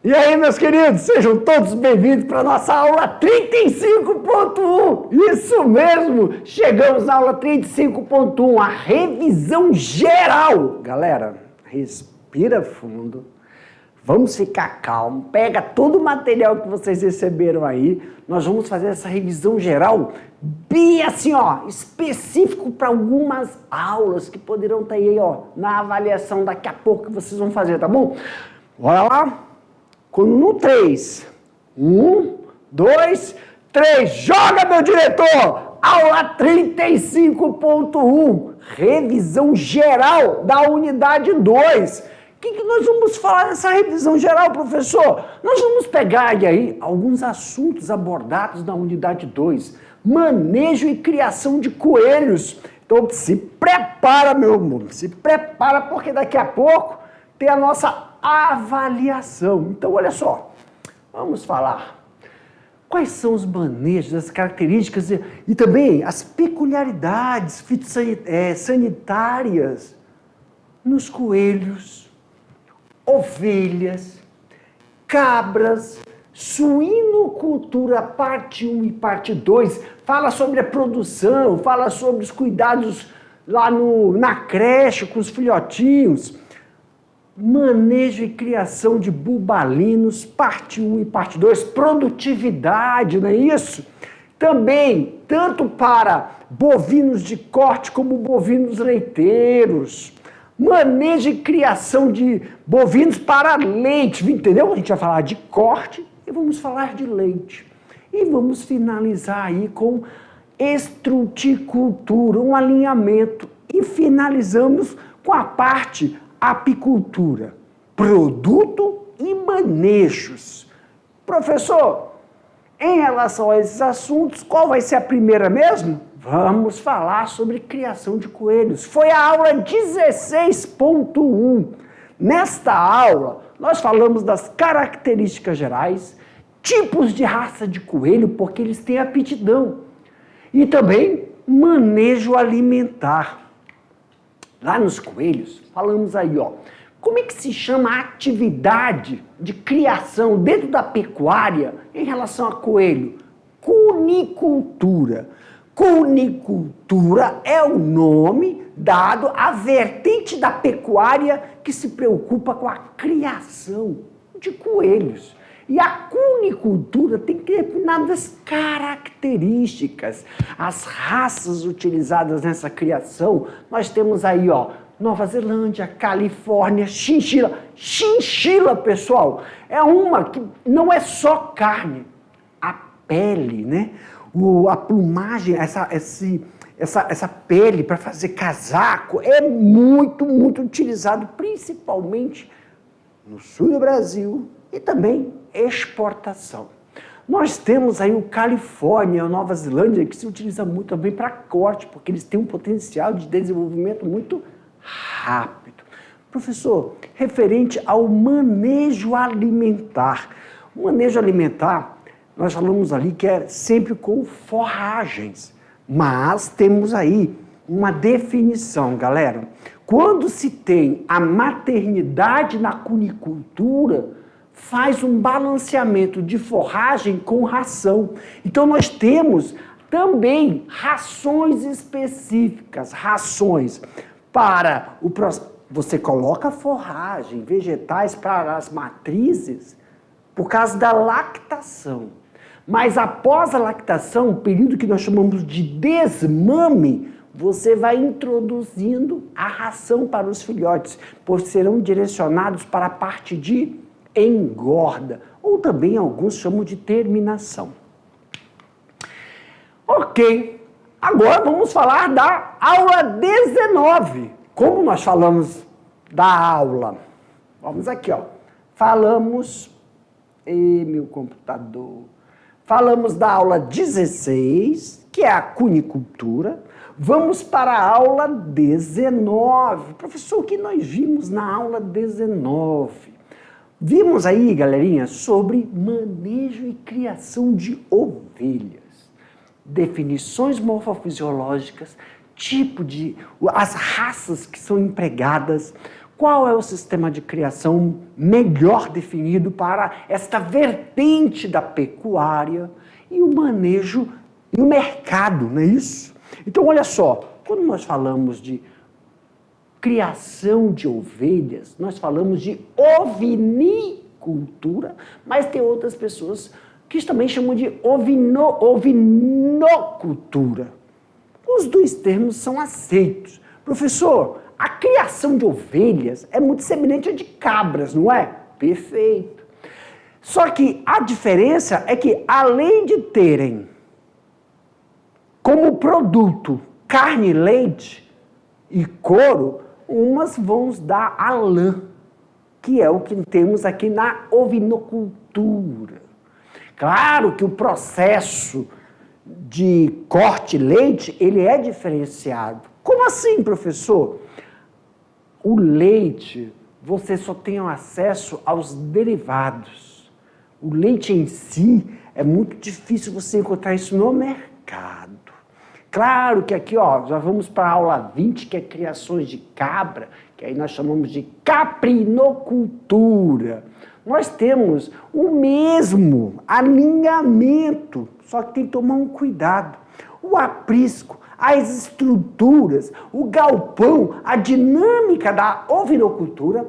E aí, meus queridos, sejam todos bem-vindos para a nossa aula 35.1. Isso mesmo, chegamos na aula 35.1, a revisão geral. Galera, respira fundo, vamos ficar calmo, pega todo o material que vocês receberam aí, nós vamos fazer essa revisão geral bem assim, ó, específico para algumas aulas que poderão estar aí, ó, na avaliação daqui a pouco que vocês vão fazer, tá bom? Bora lá? Quando no 3, 1, 2, 3, joga, meu diretor! Aula 35.1, revisão geral da unidade 2. O que nós vamos falar nessa revisão geral, professor? Nós vamos pegar aí alguns assuntos abordados na unidade 2. Manejo e criação de coelhos. Então se prepara, meu amor, se prepara, porque daqui a pouco tem a nossa avaliação. Então, olha só, vamos falar quais são os manejos, as características e também as peculiaridades sanitárias nos coelhos, ovelhas, cabras, suinocultura, parte 1 e parte 2. Fala sobre a produção, fala sobre os cuidados lá na creche com os filhotinhos. Manejo e criação de bubalinos, parte 1 e parte 2, produtividade, não é isso? Também, tanto para bovinos de corte como bovinos leiteiros. Manejo e criação de bovinos para leite, entendeu? A gente vai falar de corte e vamos falar de leite. E vamos finalizar aí com estruticultura, um alinhamento. E finalizamos com a parte apicultura, produto e manejos. Professor, em relação a esses assuntos, qual vai ser a primeira mesmo? Vamos falar sobre criação de coelhos. Foi a aula 16.1. Nesta aula, nós falamos das características gerais, tipos de raça de coelho, porque eles têm aptidão, e também manejo alimentar. Lá nos coelhos, falamos aí, ó, como é que se chama a atividade de criação dentro da pecuária em relação a coelho? Cunicultura. Cunicultura é o nome dado à vertente da pecuária que se preocupa com a criação de coelhos. E a cunicultura tem determinadas características. As raças utilizadas nessa criação, nós temos aí, ó, Nova Zelândia, Califórnia, chinchila. Chinchila, pessoal, é uma que não é só carne, a pele, né? A plumagem, essa pele para fazer casaco é muito utilizado, principalmente no sul do Brasil e também exportação. Nós temos aí o Califórnia, a Nova Zelândia, que se utiliza muito também para corte, porque eles têm um potencial de desenvolvimento muito rápido. Professor, referente ao manejo alimentar. O manejo alimentar, nós falamos ali que é sempre com forragens, mas temos aí uma definição, galera. Quando se tem a maternidade na cunicultura, faz um balanceamento de forragem com ração. Então nós temos também rações específicas, rações para o você coloca forragem, vegetais para as matrizes por causa da lactação. Mas após a lactação, o período que nós chamamos de desmame, você vai introduzindo a ração para os filhotes, pois serão direcionados para a parte de engorda, ou também alguns chamam de terminação. Ok, agora vamos falar da aula 19. Como nós falamos da aula? Vamos aqui, ó. Falamos... meu computador... Falamos da aula 16, que é a cunicultura. Vamos para a aula 19. Professor, o que nós vimos na aula 19? Vimos aí, galerinha, sobre manejo e criação de ovelhas. Definições morfofisiológicas, as raças que são empregadas, Qual é o sistema de criação melhor definido para esta vertente da pecuária e o manejo e o mercado, não é isso? Então, olha só, quando nós falamos de criação de ovelhas, nós falamos de ovinicultura, mas tem outras pessoas que também chamam de ovinocultura. Os dois termos são aceitos. Professor, a criação de ovelhas é muito semelhante à de cabras, não é? Perfeito. Só que a diferença é que, além de terem como produto carne, leite e couro, umas vão dar a lã, que é o que temos aqui na ovinocultura. Claro que o processo de corte leite, ele é diferenciado. Como assim, professor? O leite, você só tem acesso aos derivados. O leite em si, é muito difícil você encontrar isso no mercado. Claro que aqui, ó, já vamos para a aula 20, que é criações de cabra, que aí nós chamamos de caprinocultura. Nós temos o mesmo alinhamento, só que tem que tomar um cuidado. O aprisco, as estruturas, o galpão, a dinâmica da ovinocultura,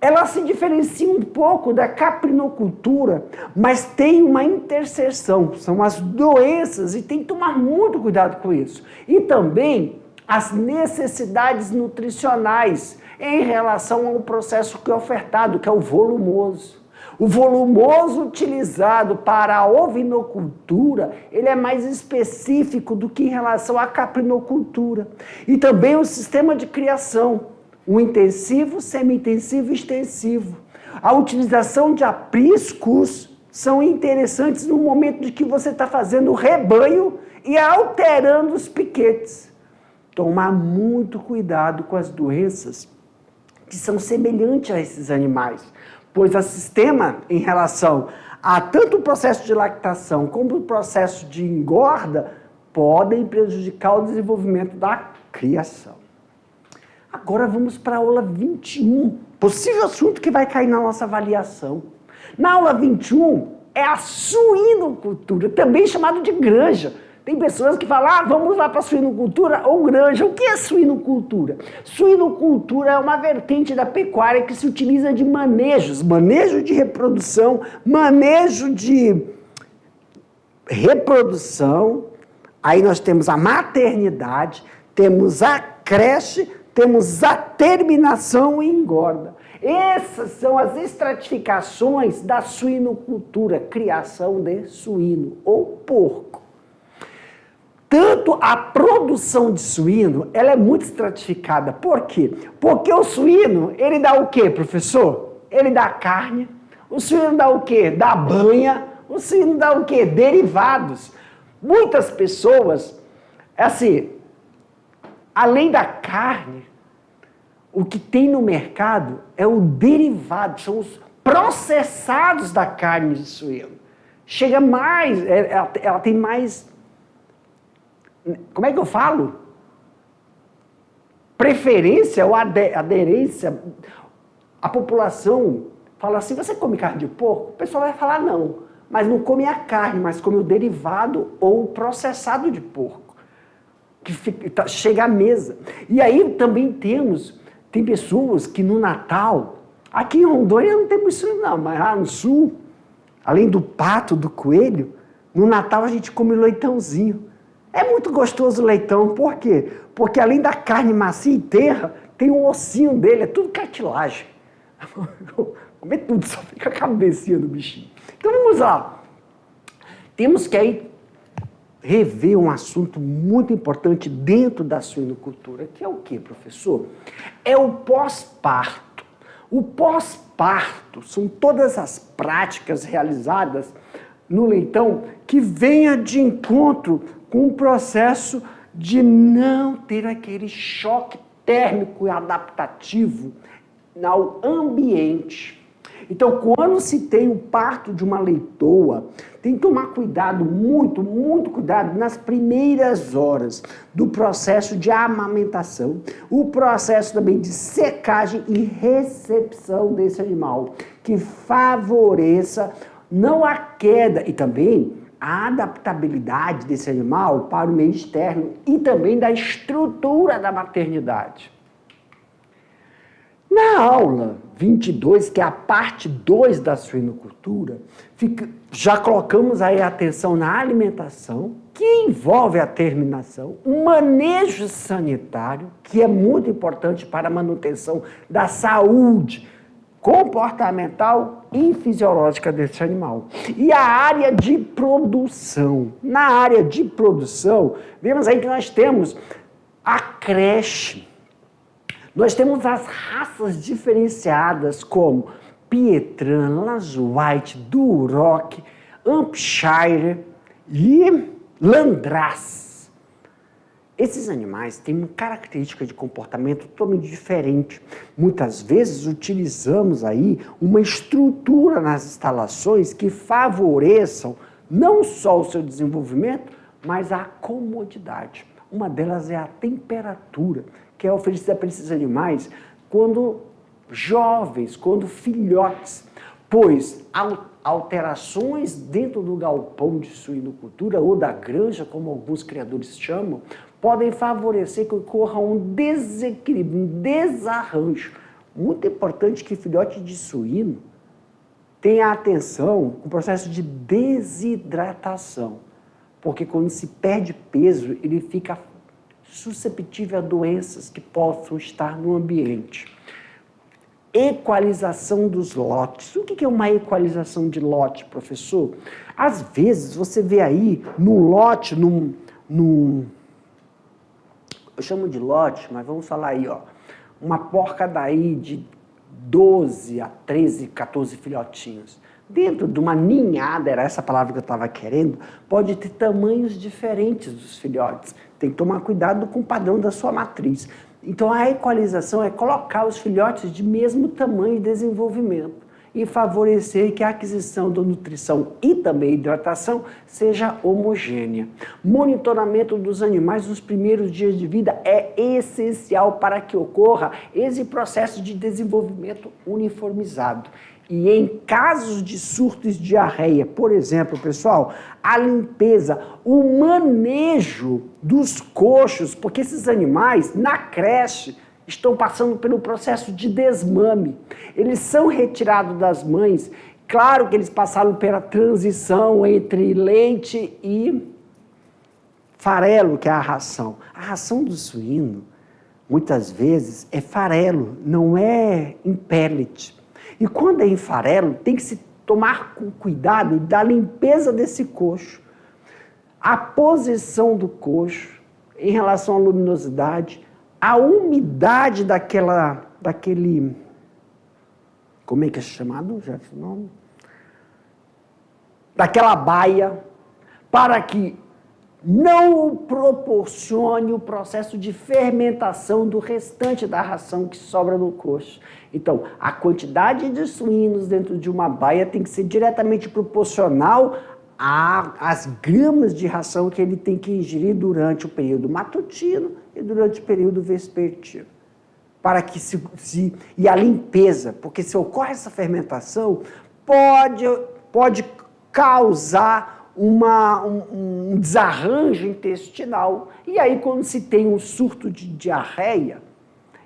ela se diferencia um pouco da caprinocultura, mas tem uma interseção, são as doenças e tem que tomar muito cuidado com isso. E também as necessidades nutricionais em relação ao processo que é ofertado, que é o volumoso. O volumoso utilizado para a ovinocultura, ele é mais específico do que em relação à caprinocultura. E também o sistema de criação, o intensivo, semi-intensivo e extensivo. A utilização de apriscos são interessantes no momento de que você está fazendo o rebanho e alterando os piquetes. Tomar muito cuidado com as doenças que são semelhantes a esses animais, pois o sistema em relação a tanto o processo de lactação como o processo de engorda podem prejudicar o desenvolvimento da criação. Agora vamos para a aula 21, possível assunto que vai cair na nossa avaliação. Na aula 21 é a suinocultura, também chamado de granja. Tem pessoas que falam, vamos lá para a suinocultura ou granja. O que é suinocultura? Suinocultura é uma vertente da pecuária que se utiliza de manejos, manejo de reprodução, manejo de reprodução. Aí nós temos a maternidade, temos a creche, temos a terminação e engorda. Essas são as estratificações da suinocultura, criação de suíno ou porco. Tanto a produção de suíno, ela é muito estratificada. Por quê? Porque o suíno, ele dá o quê, professor? Ele dá carne. O suíno dá o quê? Dá banha. O suíno dá o quê? Derivados. Muitas pessoas, assim, além da carne, o que tem no mercado é o derivado, são os processados da carne de suíno. Chega mais, ela tem mais, como é que eu falo? Preferência ou aderência. A população fala assim, você come carne de porco? O pessoal vai falar não, mas não come a carne, mas come o derivado ou o processado de porco, que chega à mesa. E aí também tem pessoas que no Natal, aqui em Rondônia não tem isso não, mas lá no sul, além do pato, do coelho, no Natal a gente come leitãozinho. É muito gostoso o leitão, por quê? Porque além da carne macia e terra, tem um ossinho dele, é tudo cartilagem. Comer tudo, só fica a cabecinha do bichinho. Então vamos lá. Temos que aí rever um assunto muito importante dentro da suinocultura, que é o quê, professor? É o pós-parto. O pós-parto são todas as práticas realizadas no leitão que venha de encontro com o processo de não ter aquele choque térmico e adaptativo ao ambiente. Então, quando se tem o parto de uma leitoa, tem que tomar cuidado, muito cuidado nas primeiras horas do processo de amamentação, o processo também de secagem e recepção desse animal, que favoreça não a queda e também a adaptabilidade desse animal para o meio externo e também da estrutura da maternidade. Na aula 22, que é a parte 2 da suinocultura, já colocamos aí a atenção na alimentação, que envolve a terminação, o manejo sanitário, que é muito importante para a manutenção da saúde comportamental e fisiológica desse animal. E a área de produção. Na área de produção, vemos aí que nós temos a creche. Nós temos as raças diferenciadas como Pietran, Lance White, Duroc, Hampshire e Landrace. Esses animais têm uma característica de comportamento totalmente diferente. Muitas vezes utilizamos aí uma estrutura nas instalações que favoreçam não só o seu desenvolvimento, mas a comodidade. Uma delas é a temperatura, que é oferecida para esses animais quando jovens, quando filhotes, pois alterações dentro do galpão de suinocultura ou da granja, como alguns criadores chamam, podem favorecer que ocorra um desequilíbrio, um desarranjo. Muito importante que filhote de suíno tenha atenção com o processo de desidratação, porque quando se perde peso, ele fica susceptível a doenças que possam estar no ambiente. Equalização dos lotes. O que é uma equalização de lote, professor? Às vezes você vê aí no lote, eu chamo de lote, mas vamos falar aí, ó, uma porca daí de 12 a 13, 14 filhotinhos. Dentro de uma ninhada, era essa palavra que eu estava querendo, pode ter tamanhos diferentes dos filhotes. Tem que tomar cuidado com o padrão da sua matriz. Então, a equalização é colocar os filhotes de mesmo tamanho e desenvolvimento e favorecer que a aquisição da nutrição e também hidratação seja homogênea. Monitoramento dos animais nos primeiros dias de vida é essencial para que ocorra esse processo de desenvolvimento uniformizado. E em casos de surtos de diarreia, por exemplo, pessoal, a limpeza, o manejo dos coxos, porque esses animais, na creche, estão passando pelo processo de desmame. Eles são retirados das mães. Claro que eles passaram pela transição entre leite e farelo, que é a ração. A ração do suíno, muitas vezes, é farelo, não é em pellet. E quando é em farelo, tem que se tomar cuidado da limpeza desse coxo. A posição do coxo em relação à luminosidade, a umidade daquele, como é que é chamado, Jefferson? Nome? Daquela baia, para que não proporcione o processo de fermentação do restante da ração que sobra no coxo. Então, a quantidade de suínos dentro de uma baia tem que ser diretamente proporcional às gramas de ração que ele tem que ingerir durante o período matutino e durante o período vespertino. Para que e a limpeza, porque se ocorre essa fermentação, pode causar um desarranjo intestinal. E aí, quando se tem um surto de diarreia,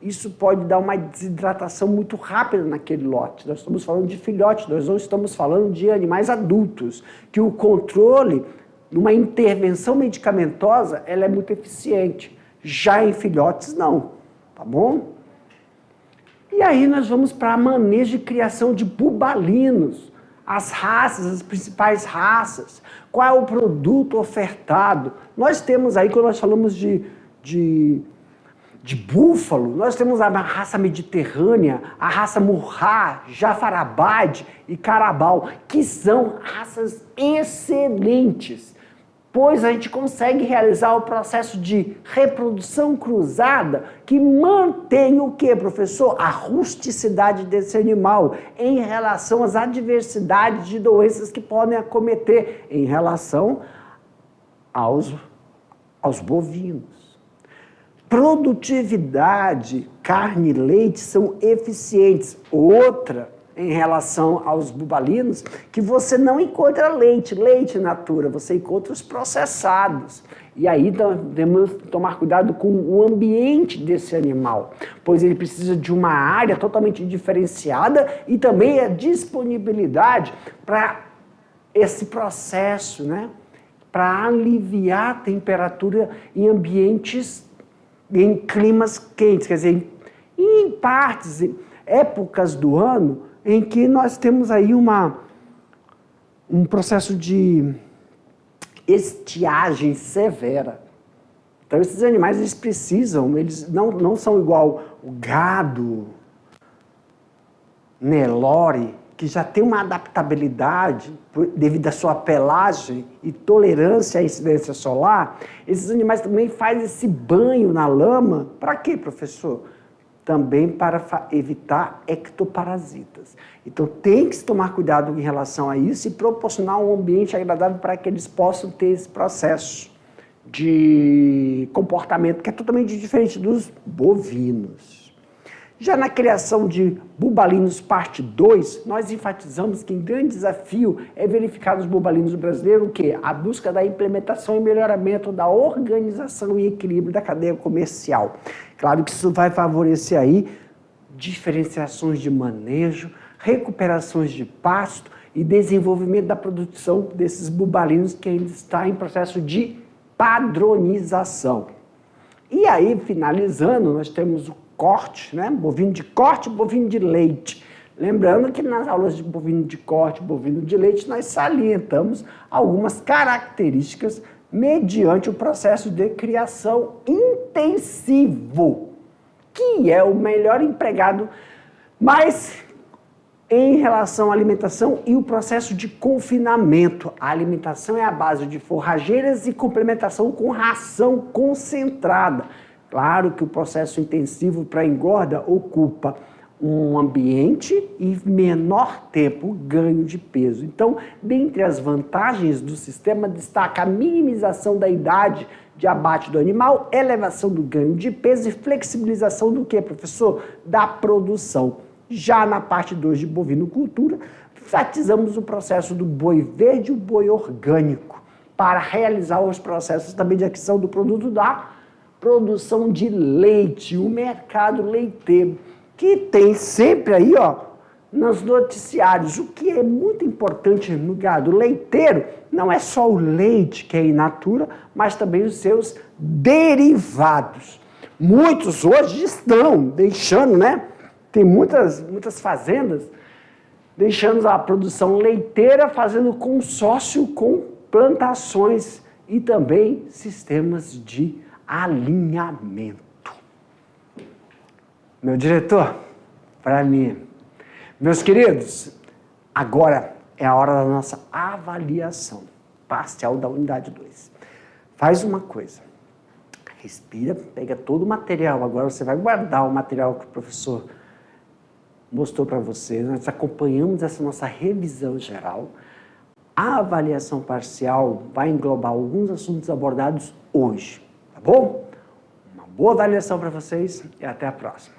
isso pode dar uma desidratação muito rápida naquele lote. Nós estamos falando de filhotes, nós não estamos falando de animais adultos, que o controle, numa intervenção medicamentosa, ela é muito eficiente. Já em filhotes, não. Tá bom? E aí nós vamos para manejo e criação de bubalinos. As raças, as principais raças, qual é o produto ofertado. Nós temos aí, quando nós falamos de búfalo, nós temos a raça mediterrânea, a raça Murrá, Jafarabad e Carabao, que são raças excelentes pois a gente consegue realizar o processo de reprodução cruzada que mantém o quê, professor? A rusticidade desse animal em relação às adversidades de doenças que podem acometer em relação aos bovinos. Produtividade, carne e leite são eficientes. Outra, em relação aos bubalinos, que você não encontra leite in natura, você encontra os processados. E aí devemos tomar cuidado com o ambiente desse animal, pois ele precisa de uma área totalmente diferenciada e também a disponibilidade para esse processo, né? Para aliviar a temperatura em ambientes, em climas quentes, quer dizer, em partes, épocas do ano, em que nós temos aí um processo de estiagem severa. Então, esses animais, eles precisam, eles não são igual o gado, Nelore, que já tem uma adaptabilidade devido à sua pelagem e tolerância à incidência solar. Esses animais também fazem esse banho na lama. Para quê, professor? Também para evitar ectoparasitas. Então tem que se tomar cuidado em relação a isso e proporcionar um ambiente agradável para que eles possam ter esse processo de comportamento que é totalmente diferente dos bovinos. Já na criação de bubalinos parte 2, nós enfatizamos que um grande desafio é verificar nos bubalinos brasileiros o quê? A busca da implementação e melhoramento da organização e equilíbrio da cadeia comercial. Claro que isso vai favorecer aí diferenciações de manejo, recuperações de pasto e desenvolvimento da produção desses bubalinos que ainda está em processo de padronização. E aí, finalizando, nós temos o corte, né? Bovino de corte e bovino de leite. Lembrando que nas aulas de bovino de corte e bovino de leite nós salientamos algumas características mediante o processo de criação intensivo, que é o melhor empregado, mas em relação à alimentação e o processo de confinamento. A alimentação é a base de forrageiras e complementação com ração concentrada. Claro que o processo intensivo para engorda ocupa um ambiente e menor tempo ganho de peso. Então, dentre as vantagens do sistema, destaca a minimização da idade de abate do animal, elevação do ganho de peso e flexibilização do que, professor? Da produção. Já na parte 2 de bovinocultura, enfatizamos o processo do boi verde e o boi orgânico para realizar os processos também de aquisição do produto da produção de leite, o mercado leiteiro, que tem sempre aí, ó, nos noticiários. O que é muito importante no gado leiteiro não é só o leite, que é in natura, mas também os seus derivados. Muitos hoje estão deixando, né? Tem muitas fazendas deixando a produção leiteira, fazendo consórcio com plantações e também sistemas de alinhamento. Meu diretor, para mim, meus queridos, agora é a hora da nossa avaliação parcial da unidade 2. Faz uma coisa, respira, pega todo o material, agora você vai guardar o material que o professor mostrou para você, nós acompanhamos essa nossa revisão geral. A avaliação parcial vai englobar alguns assuntos abordados hoje, tá bom? Uma boa avaliação para vocês e até a próxima.